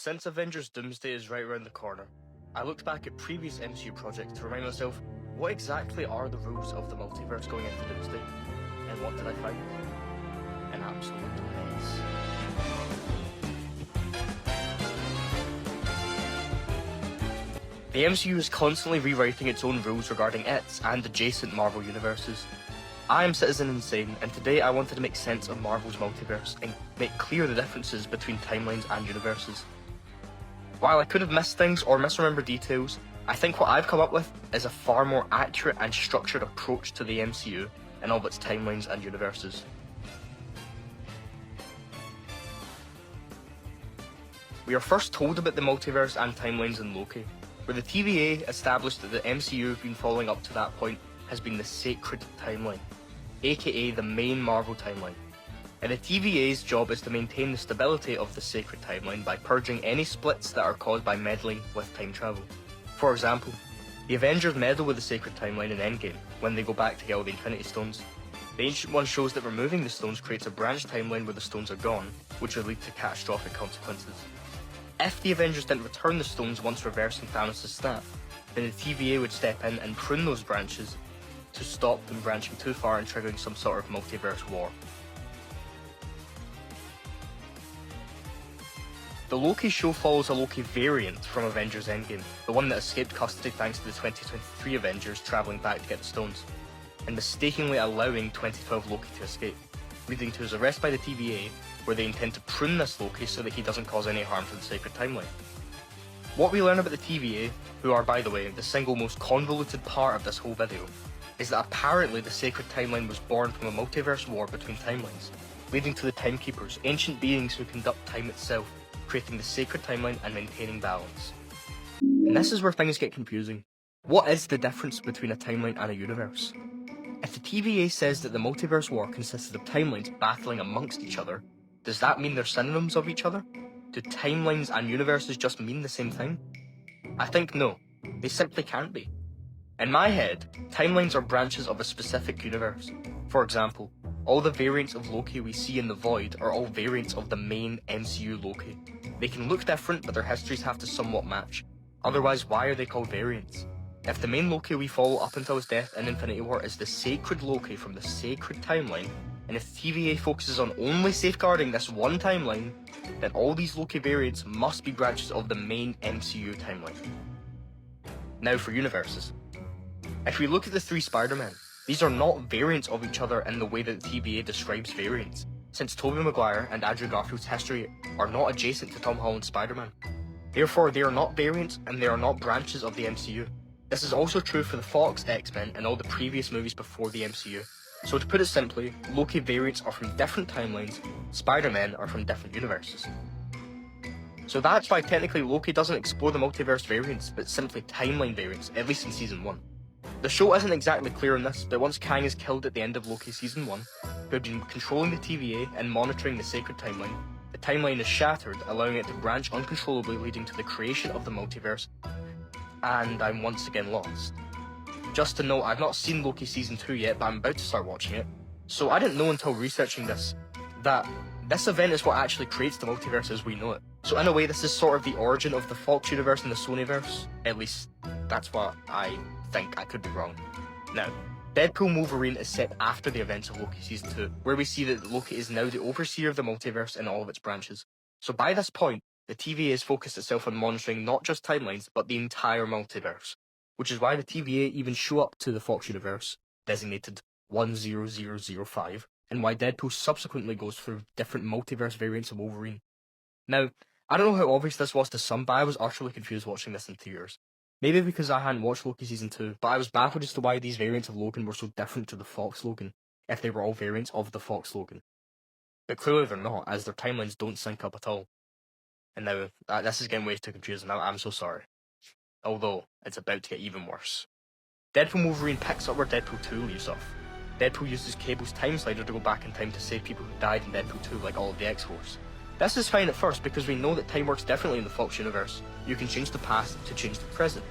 Since Avengers Doomsday is right around the corner, I looked back at previous MCU projects to remind myself, what exactly are the rules of the multiverse going into Doomsday? And what did I find? An absolute mess. The MCU is constantly rewriting its own rules regarding its and adjacent Marvel universes. I am Citizen Insane, and today I wanted to make sense of Marvel's multiverse and make clear the differences between timelines and universes. While I could have missed things or misremembered details, I think what I've come up with is a far more accurate and structured approach to the MCU and all of its timelines and universes. We are first told about the multiverse and timelines in Loki, where the TVA established that the MCU been following up to that point has been the sacred timeline, aka the main Marvel timeline. And the TVA's job is to maintain the stability of the sacred timeline by purging any splits that are caused by meddling with time travel. For example, the Avengers meddle with the sacred timeline in Endgame when they go back to get all the Infinity Stones. The Ancient One shows that removing the stones creates a branch timeline where the stones are gone, which would lead to catastrophic consequences. If the Avengers didn't return the stones once reversing Thanos' snap, then the TVA would step in and prune those branches to stop them branching too far and triggering some sort of multiverse war. The Loki show follows a Loki variant from Avengers Endgame, the one that escaped custody thanks to the 2023 Avengers travelling back to get the stones, and mistakenly allowing 2012 Loki to escape, leading to his arrest by the TVA, where they intend to prune this Loki so that he doesn't cause any harm to the sacred timeline. What we learn about the TVA, who are by the way the single most convoluted part of this whole video, is that apparently the sacred timeline was born from a multiverse war between timelines, leading to the Timekeepers, ancient beings who conduct time itself, creating the sacred timeline and maintaining balance. And this is where things get confusing. What is the difference between a timeline and a universe? If the TVA says that the multiverse war consisted of timelines battling amongst each other, does that mean they're synonyms of each other? Do timelines and universes just mean the same thing? I think no, they simply can't be. In my head, timelines are branches of a specific universe. For example, all the variants of Loki we see in the Void are all variants of the main MCU Loki. They can look different, but their histories have to somewhat match. Otherwise, why are they called variants? If the main Loki we follow up until his death in Infinity War is the sacred Loki from the sacred timeline, and if the TVA focuses on only safeguarding this one timeline, then all these Loki variants must be branches of the main MCU timeline. Now for universes. If we look at the three Spidermen, these are not variants of each other in the way that the TVA describes variants, since Tobey Maguire and Andrew Garfield's history are not adjacent to Tom Holland's Spider-Man. Therefore, they are not variants and they are not branches of the MCU. This is also true for the Fox X-Men and all the previous movies before the MCU. So to put it simply, Loki variants are from different timelines, Spider-Men are from different universes. So that's why technically Loki doesn't explore the multiverse variants, but simply timeline variants, at least in Season 1. The show isn't exactly clear on this, but once Kang is killed at the end of Loki Season 1, who had been controlling the TVA and monitoring the sacred timeline, the timeline is shattered, allowing it to branch uncontrollably, leading to the creation of the multiverse, and I'm once again lost. Just to note, I've not seen Loki Season 2 yet, but I'm about to start watching it, so I didn't know until researching this, that this event is what actually creates the multiverse as we know it. So in a way, this is sort of the origin of the Fox universe and the Sonyverse, at least that's what I think. I could be wrong. Now, Deadpool Wolverine is set after the events of Loki Season 2, where we see that Loki is now the overseer of the multiverse in all of its branches. So by this point, the TVA has focused itself on monitoring not just timelines, but the entire multiverse, which is why the TVA even show up to the Fox universe, designated 10005, and why Deadpool subsequently goes through different multiverse variants of Wolverine. Now, I don't know how obvious this was to some, but I was utterly confused watching this in theaters. Maybe because I hadn't watched Loki Season 2, but I was baffled as to why these variants of Logan were so different to the Fox Logan, if they were all variants of the Fox Logan. But clearly they're not, as their timelines don't sync up at all. And now, this is getting way too confusing now, I'm so sorry. Although, it's about to get even worse. Deadpool Wolverine picks up where Deadpool 2 leaves off. Deadpool uses Cable's time slider to go back in time to save people who died in Deadpool 2, like all of the X-Force. This is fine at first because we know that time works differently in the Fox universe. You can change the past to change the present.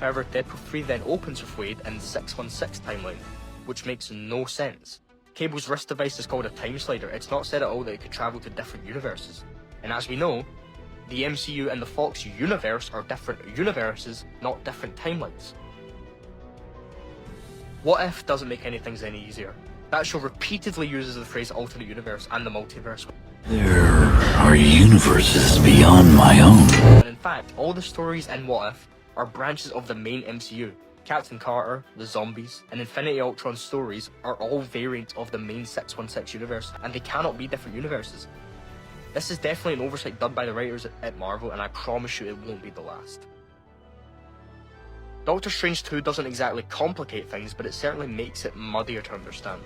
However, Deadpool 3 then opens with Wade in the 616 timeline, which makes no sense. Cable's wrist device is called a time slider. It's not said at all that it could travel to different universes. And as we know, the MCU and the Fox universe are different universes, not different timelines. What If doesn't make any things any easier. That show repeatedly uses the phrase alternate universe and the multiverse. There are universes beyond my own. And in fact, all the stories in What If are branches of the main MCU. Captain Carter, the zombies, and Infinity Ultron stories are all variants of the main 616 universe, and they cannot be different universes. This is definitely an oversight done by the writers at Marvel, and I promise you it won't be the last. Doctor Strange 2 doesn't exactly complicate things, but it certainly makes it muddier to understand.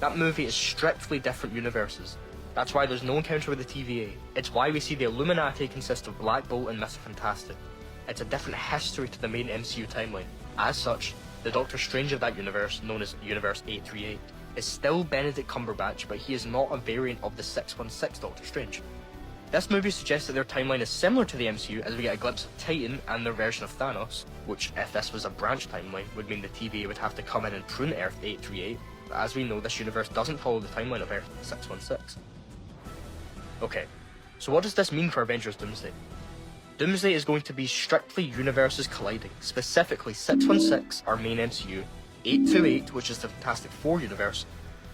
That movie is strictly different universes. That's why there's no encounter with the TVA. It's why we see the Illuminati consist of Black Bolt and Mr. Fantastic. It's a different history to the main MCU timeline. As such, the Doctor Strange of that universe, known as Universe 838, is still Benedict Cumberbatch, but he is not a variant of the 616 Doctor Strange. This movie suggests that their timeline is similar to the MCU, as we get a glimpse of Titan and their version of Thanos, which, if this was a branch timeline, would mean the TVA would have to come in and prune Earth 838, but as we know, this universe doesn't follow the timeline of Earth 616. Okay, so what does this mean for Avengers Doomsday? Doomsday is going to be strictly universes colliding, specifically 616, our main MCU, 828, which is the Fantastic Four universe,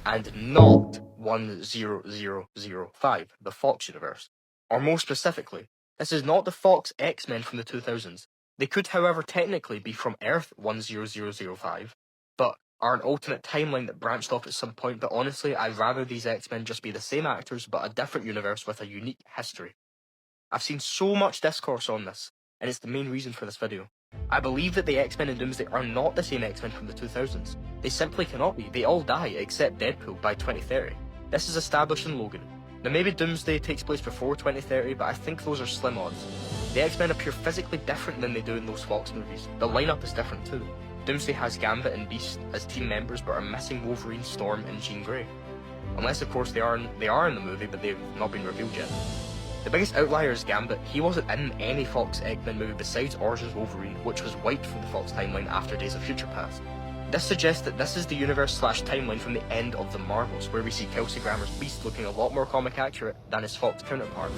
and not 10005, the Fox universe. Or more specifically, this is not the Fox X-Men from the 2000s. They could, however, technically be from Earth 10005, but are an alternate timeline that branched off at some point, but honestly, I'd rather these X-Men just be the same actors, but a different universe with a unique history. I've seen so much discourse on this, and it's the main reason for this video. I believe that the X-Men in Doomsday are not the same X-Men from the 2000s. They simply cannot be. They all die, except Deadpool, by 2030. This is established in Logan. Now maybe Doomsday takes place before 2030, but I think those are slim odds. The X-Men appear physically different than they do in those Fox movies. The lineup is different too. Doomsday has Gambit and Beast as team members, but are missing Wolverine, Storm, and Jean Grey. Unless of course they are in the movie, but they've not been revealed yet. The biggest outlier is Gambit. He wasn't in any Fox X-Men movie besides Origins Wolverine, which was wiped from the Fox timeline after Days of Future Past. This suggests that this is the universe/timeline from the end of the Marvels, where we see Kelsey Grammer's Beast looking a lot more comic accurate than his Fox counterpart.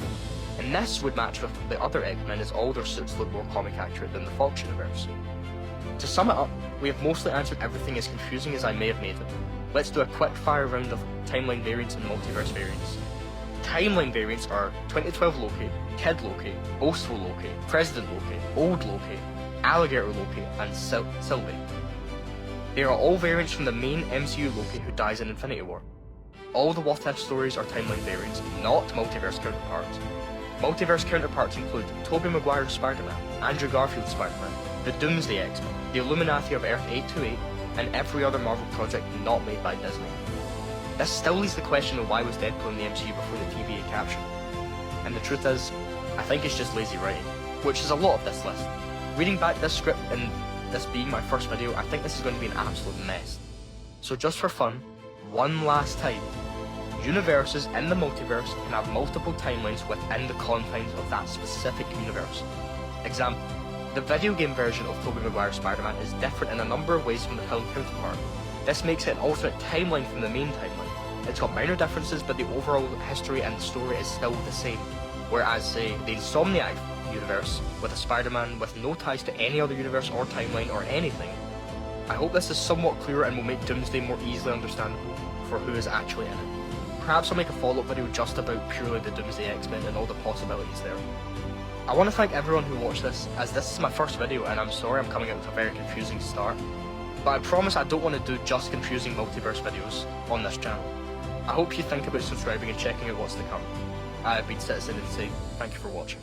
And this would match with the other X-Men, as all their suits look more comic accurate than the Fox universe. To sum it up, we have mostly answered everything as confusing as I may have made it. Let's do a quick fire round of timeline variants and multiverse variants. Timeline variants are 2012 Loki, Kid Loki, Boastful Loki, President Loki, Old Loki, Alligator Loki, and Sylvie. They are all variants from the main MCU Loki who dies in Infinity War. All the What If stories are timeline variants, not multiverse counterparts. Multiverse counterparts include Tobey Maguire's Spiderman, Andrew Garfield's Spiderman, the Doomsday X-Men, the Illuminati of Earth 828, and every other Marvel project not made by Disney. This still leaves the question of why was Deadpool in the MCU before the TVA caption. And the truth is, I think it's just lazy writing, which is a lot of this list. Reading back this script and this being my first video, I think this is going to be an absolute mess. So just for fun, one last time, universes in the multiverse can have multiple timelines within the confines of that specific universe. Example, the video game version of Tobey Maguire's Spider-Man is different in a number of ways from the film counterpart. This makes it an alternate timeline from the main timeline. It's got minor differences, but the overall history and the story is still the same. Whereas, say, the Insomniac universe, with a Spider-Man with no ties to any other universe or timeline or anything. I hope this is somewhat clearer and will make Doomsday more easily understandable for who is actually in it. Perhaps I'll make a follow-up video just about purely the Doomsday X-Men and all the possibilities there. I want to thank everyone who watched this, as this is my first video and I'm sorry I'm coming out with a very confusing start. But I promise I don't want to do just confusing multiverse videos on this channel. I hope you think about subscribing and checking out what's to come. I have been Citizen Insane. Thank you for watching.